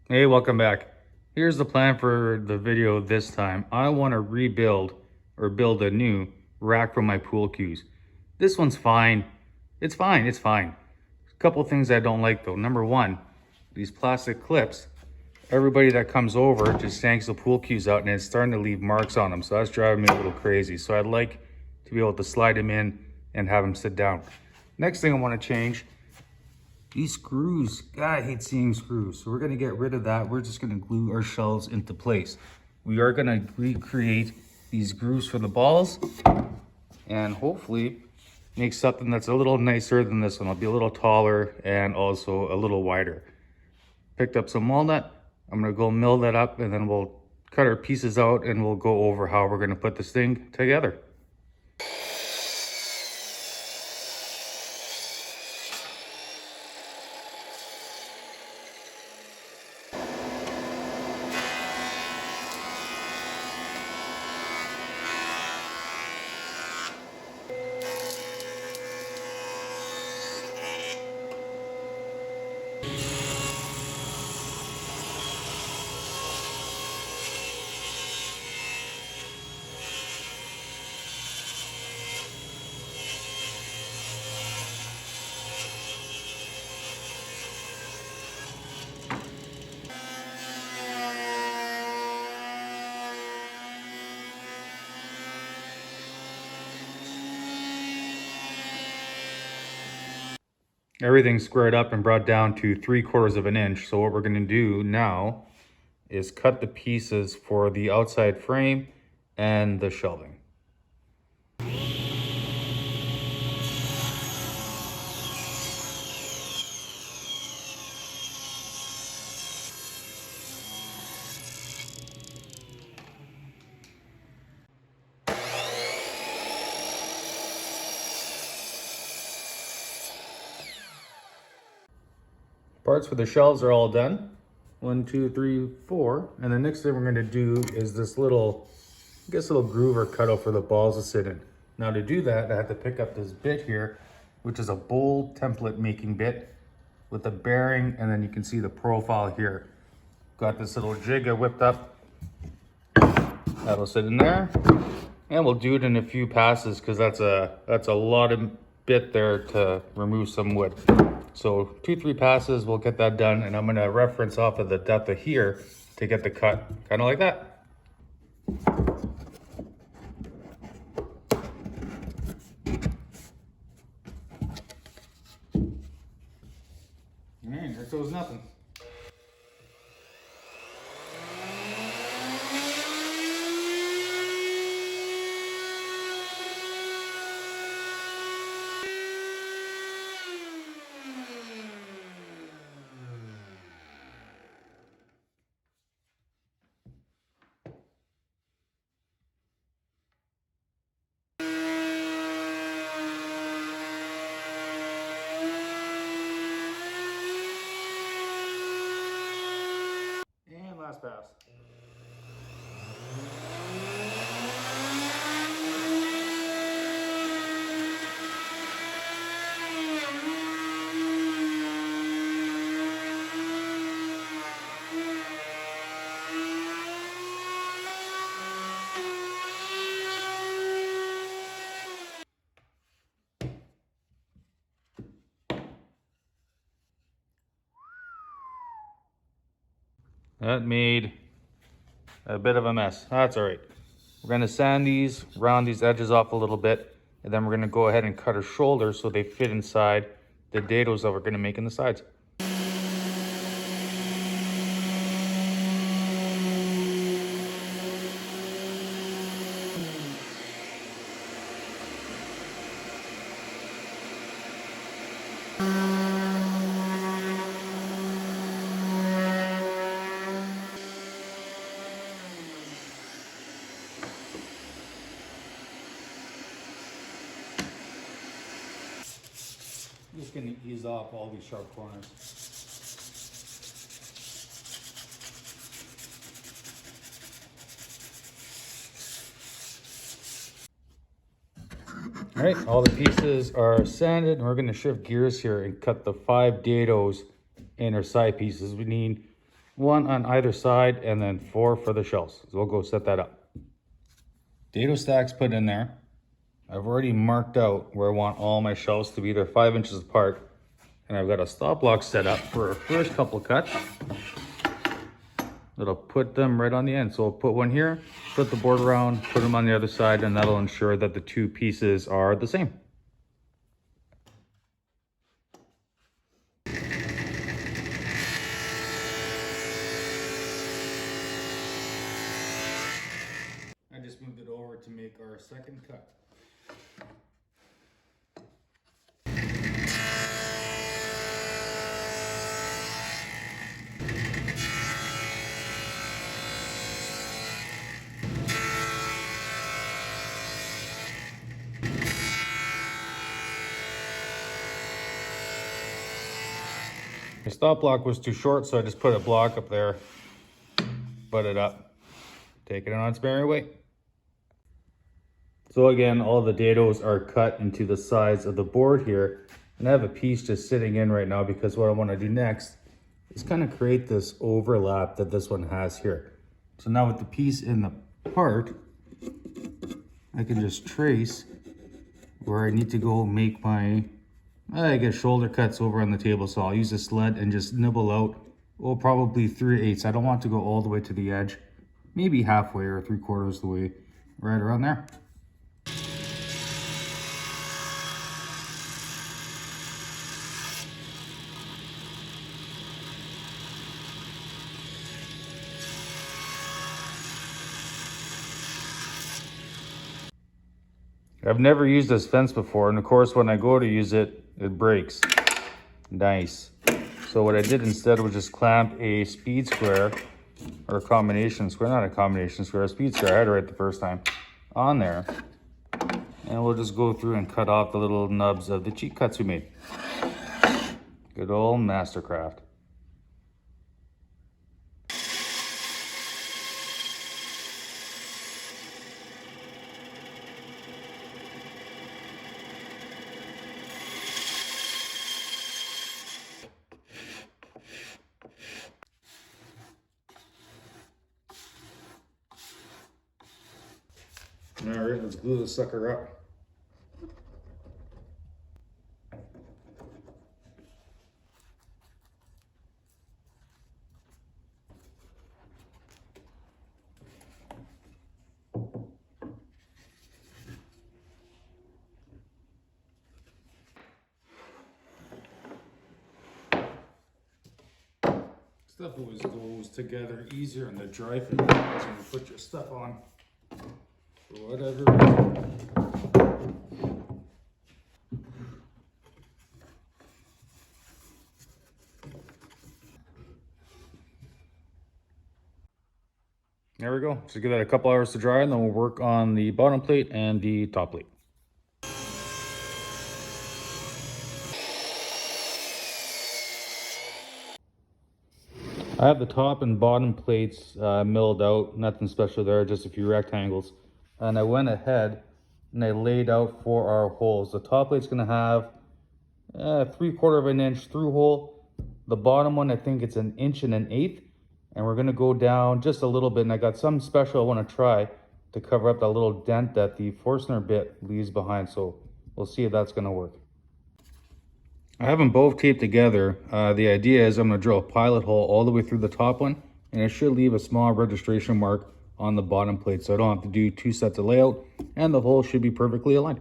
Hey, welcome back. Here's the plan for the video this time. I want to rebuild or build a new rack for my pool cues. This one's fine. It's fine. A couple things I don't like though. Number one, these plastic clips. Everybody that comes over just yanks the pool cues out and it's starting to leave marks on them. So that's driving me a little crazy. So I'd like to be able to slide them in and have them sit down. Next thing I want to change, these screws. God, I hate seeing screws. So we're gonna get rid of that. We're just gonna glue our shelves into place. We are gonna recreate these grooves for the balls and hopefully make something that's a little nicer than this one. It'll be a little taller and also a little wider. Picked up some walnut. I'm gonna go mill that up and then we'll cut our pieces out and we'll go over how we're gonna put this thing together. Everything's squared up and brought down to 3/4 of an inch. So what we're gonna do now is cut the pieces for the outside frame and the shelving. Parts for the shelves are all done. 1, 2, 3, 4. And the next thing we're gonna do is this little, little groove or cutout for the balls to sit in. Now to do that, I have to pick up this bit here, which is a bowl template making bit with a bearing, and then you can see the profile here. Got this little jig I whipped up. That'll sit in there. And we'll do it in a few passes because that's a lot of bit there to remove some wood. So 2-3 passes, we'll get that done, and I'm gonna reference off of the depth of here to get the cut, kind of like that. All right, there goes nothing. And last pass. That made a bit of a mess. That's all right. We're gonna sand these, round these edges off a little bit, and then we're gonna go ahead and cut our shoulders so they fit inside the dados that we're gonna make in the sides. I'm just going to ease off all these sharp corners. All right, all the pieces are sanded, and we're going to shift gears here and cut the 5 dados in our side pieces. We need one on either side, and then 4 for the shelves. So we'll go set that up. Dado stacks put in there. I've already marked out where I want all my shelves to be. They're 5 inches apart. And I've got a stop block set up for our first couple of cuts. That'll put them right on the end. So I'll put one here, put the board around, put them on the other side, and that'll ensure that the two pieces are the same. I just moved it over to make our second cut. The stop block was too short, so I just put a block up there, butt it up, take it on its merry way. So again, all the dados are cut into the sides of the board here, and I have a piece just sitting in right now because what I want to do next is kind of create this overlap that this one has here. So now with the piece in the part, I can just trace where I need to go make my, I guess, shoulder cuts over on the table. So I'll use a sled and just nibble out, well, probably 3/8. I don't want to go all the way to the edge, maybe halfway or 3/4 the way, right around there. I've never used this fence before, and of course when I go to use it, it breaks. Nice. So what I did instead was just clamp a speed square, or a combination square, not a combination square, a speed square, I had it right the first time, on there. And we'll just go through and cut off the little nubs of the cheat cuts we made. Good old mastercraft. All right, let's glue the sucker up. Stuff always goes together easier in the dry fit when you put your stuff on. For whatever reason. There we go. So give that a couple hours to dry, and then we'll work on the bottom plate and the top plate. I have the top and bottom plates milled out, nothing special there, just a few rectangles. And I went ahead and I laid out for our holes. The top plate's gonna have 3/4 of an inch through hole. The bottom one, I think it's 1 1/8 inch. And we're gonna go down just a little bit, and I got something special I wanna try to cover up that little dent that the Forstner bit leaves behind. So we'll see if that's gonna work. I have them both taped together. The idea is I'm going to drill a pilot hole all the way through the top one, and it should leave a small registration mark on the bottom plate, so I don't have to do 2 sets of layout, and the hole should be perfectly aligned.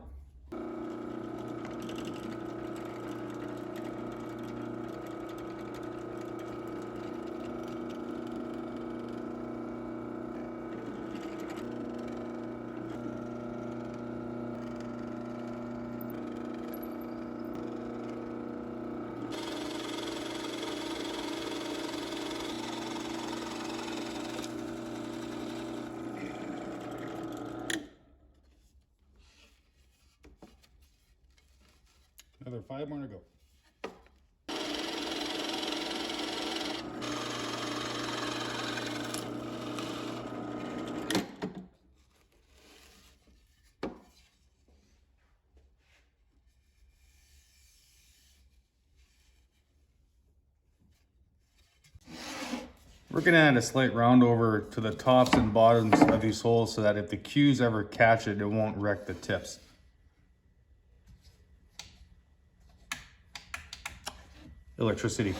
Another 5 more to go. We're gonna add a slight round over to the tops and bottoms of these holes so that if the cues ever catch it, it won't wreck the tips. Electricity.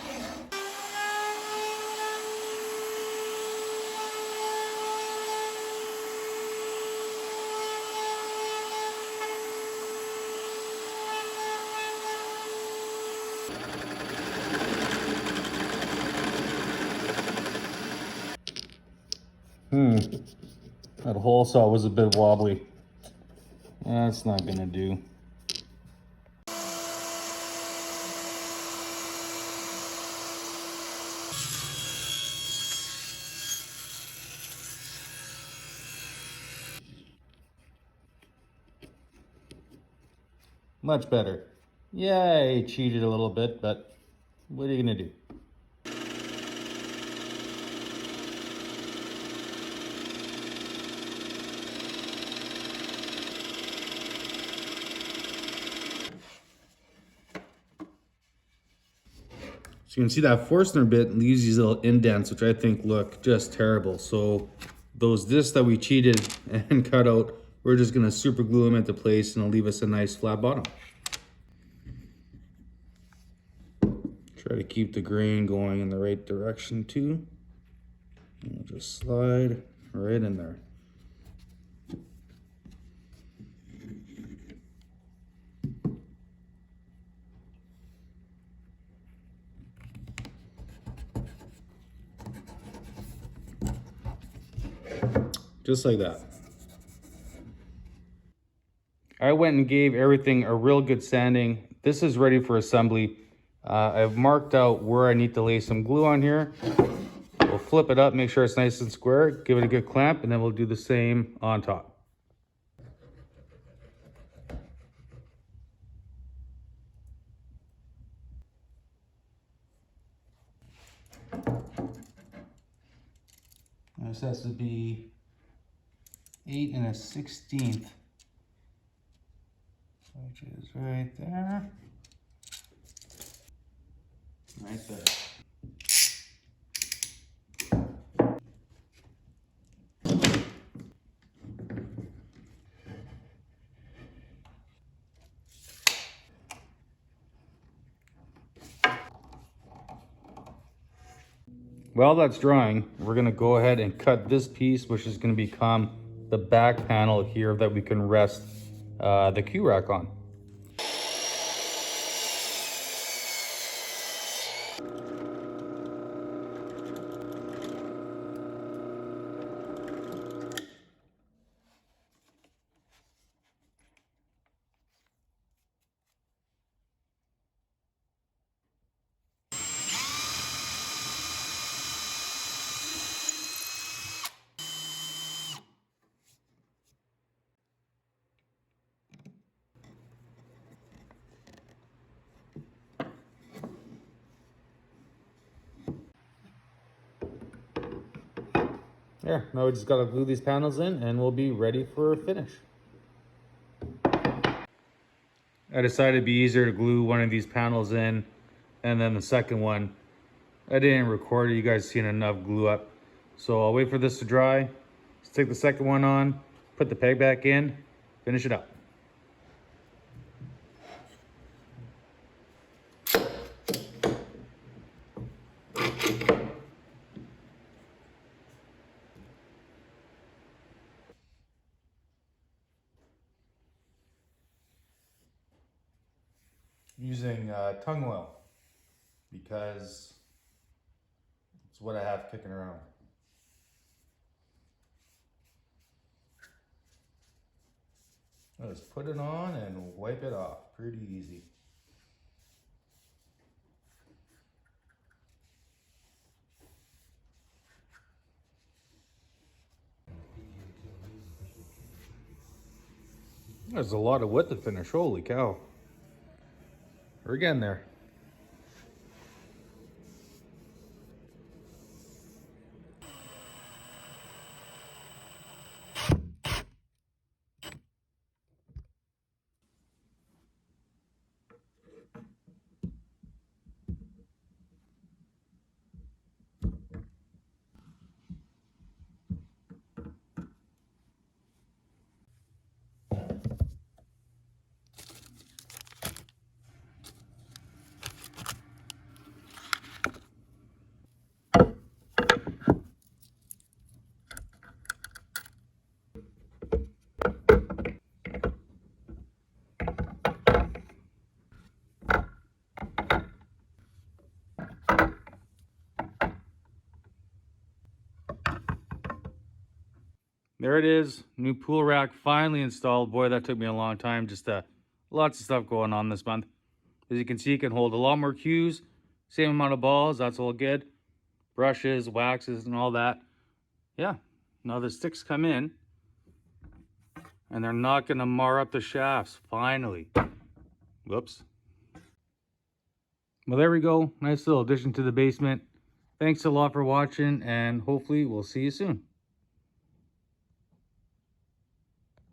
That hole saw was a bit wobbly. That's not gonna do. Much better. Yeah, I cheated a little bit, but what are you gonna do? So you can see that Forstner bit leaves these little indents, which I think look just terrible. So those discs that we cheated and cut out, we're just gonna super glue them into place and it'll leave us a nice flat bottom. Try to keep the grain going in the right direction too. And we'll just slide right in there. Just like that. I went and gave everything a real good sanding. This is ready for assembly. I've marked out where I need to lay some glue on here. We'll flip it up, make sure it's nice and square, give it a good clamp, and then we'll do the same on top. This has to be 8 1/16, which is right there. Right there. While that's drying, we're gonna go ahead and cut this piece, which is gonna become the back panel here that we can rest the cue rack on. There, now we just gotta glue these panels in and we'll be ready for a finish. I decided it'd be easier to glue one of these panels in and then the second one. I didn't record it, you guys seen enough glue up. So I'll wait for this to dry. Stick the second one on, put the peg back in, finish it up. Using tung oil because it's what I have kicking around. I'll just put it on and wipe it off pretty easy. There's a lot of wood to finish, holy cow. We're getting there. There it is. New pool rack finally installed. Boy, that took me a long time. Just lots of stuff going on this month. As you can see, it can hold a lot more cues. Same amount of balls. That's all good. Brushes, waxes, and all that. Yeah. Now the sticks come in. And they're not going to mar up the shafts. Finally. Whoops. Well, there we go. Nice little addition to the basement. Thanks a lot for watching. And hopefully we'll see you soon.